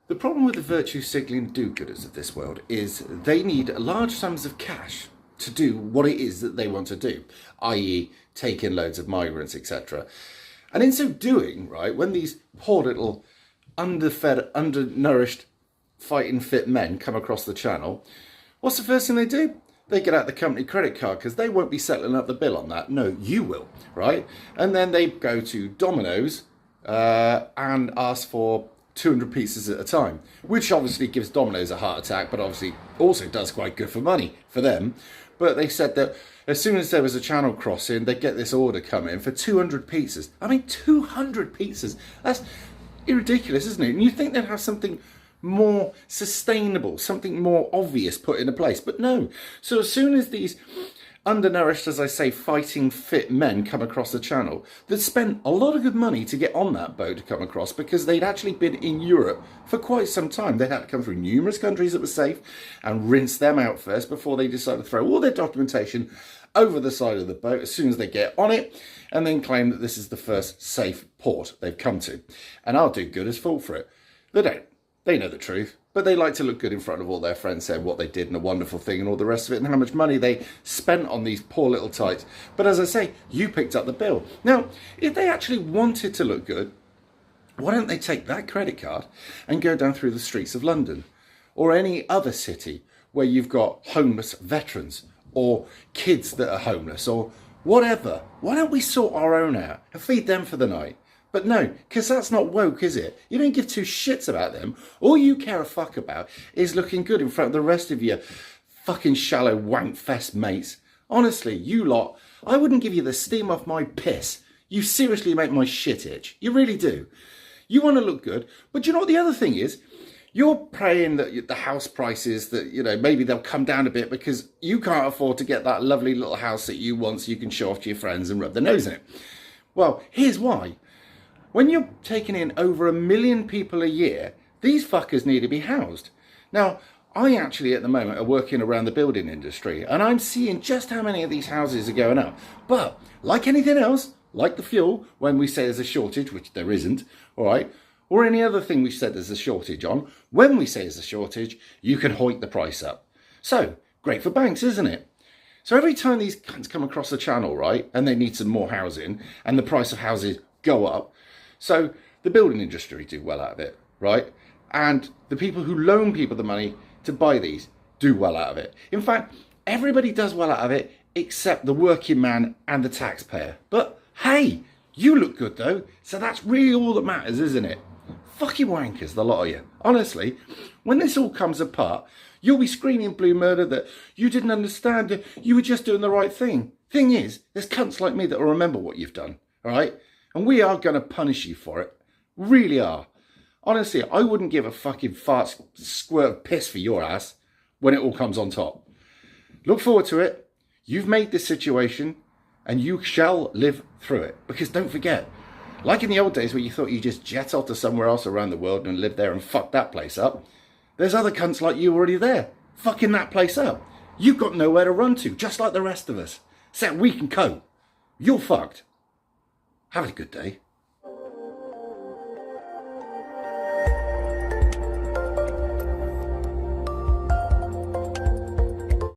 The problem with the virtue signaling do-gooders of this world is they need large sums of cash to do what it is that they want to do, i.e. take in loads of migrants, etc. And in so doing, right, when these poor little underfed, undernourished, fighting fit men come across the channel, what's the first thing they do? They get out the company credit card because they won't be settling up the bill on that. No, you will, right? And then they go to Domino's and ask for 200 pieces at a time, which obviously gives Domino's a heart attack, but obviously also does quite good for money for them. But they said that as soon as there was a channel crossing, they'd get this order come in for 200 pizzas. I mean, 200 pizzas. That's ridiculous, isn't it? And you think they'd have something more sustainable, something more obvious put into place. But no. So as soon as these undernourished, as I say, fighting fit men come across the channel that spent a lot of good money to get on that boat to come across because they'd actually been in Europe for quite some time. They had to come through numerous countries that were safe and rinse them out first before they decided to throw all their documentation over the side of the boat as soon as they get on it and then claim that this is the first safe port they've come to. And I'll do good as fall for it. They don't. They know the truth, but they like to look good in front of all their friends, saying what they did and a wonderful thing and all the rest of it and how much money they spent on these poor little types. But as I say, you picked up the bill. Now, if they actually wanted to look good, why don't they take that credit card and go down through the streets of London or any other city where you've got homeless veterans or kids that are homeless or whatever? Why don't we sort our own out and feed them for the night? But no, because that's not woke, is it? You don't give two shits about them. All you care a fuck about is looking good in front of the rest of your fucking shallow wank fest mates. Honestly, you lot, I wouldn't give you the steam off my piss. You seriously make my shit itch. You really do. You want to look good, but you know what the other thing is? You're praying that the house prices, that, you know, maybe they'll come down a bit because you can't afford to get that lovely little house that you want so you can show off to your friends and rub their nose in it. Well, here's why. When you're taking in over 1 million people a year, these fuckers need to be housed. Now, I actually at the moment are working around the building industry and I'm seeing just how many of these houses are going up. But like anything else, like the fuel, when we say there's a shortage, which there isn't, all right, or any other thing we said there's a shortage on, when we say there's a shortage, you can hoik the price up. So, great for banks, isn't it? So every time these cunts come across the channel, right, and they need some more housing and the price of houses go up, so the building industry do well out of it, right? And the people who loan people the money to buy these do well out of it. In fact, everybody does well out of it except the working man and the taxpayer. But hey, you look good though, so that's really all that matters, isn't it? Fucking wankers, the lot of you. Honestly, when this all comes apart, you'll be screaming blue murder that you didn't understand, that you were just doing the right thing. Thing is, there's cunts like me that will remember what you've done, all right? And we are going to punish you for it. Really are. Honestly, I wouldn't give a fucking fart squirt of piss for your ass when it all comes on top. Look forward to it. You've made this situation and you shall live through it. Because don't forget, like in the old days where you thought you just jet off to somewhere else around the world and live there and fuck that place up, there's other cunts like you already there, fucking that place up. You've got nowhere to run to, just like the rest of us. Except we can cope. You're fucked. Have a good day.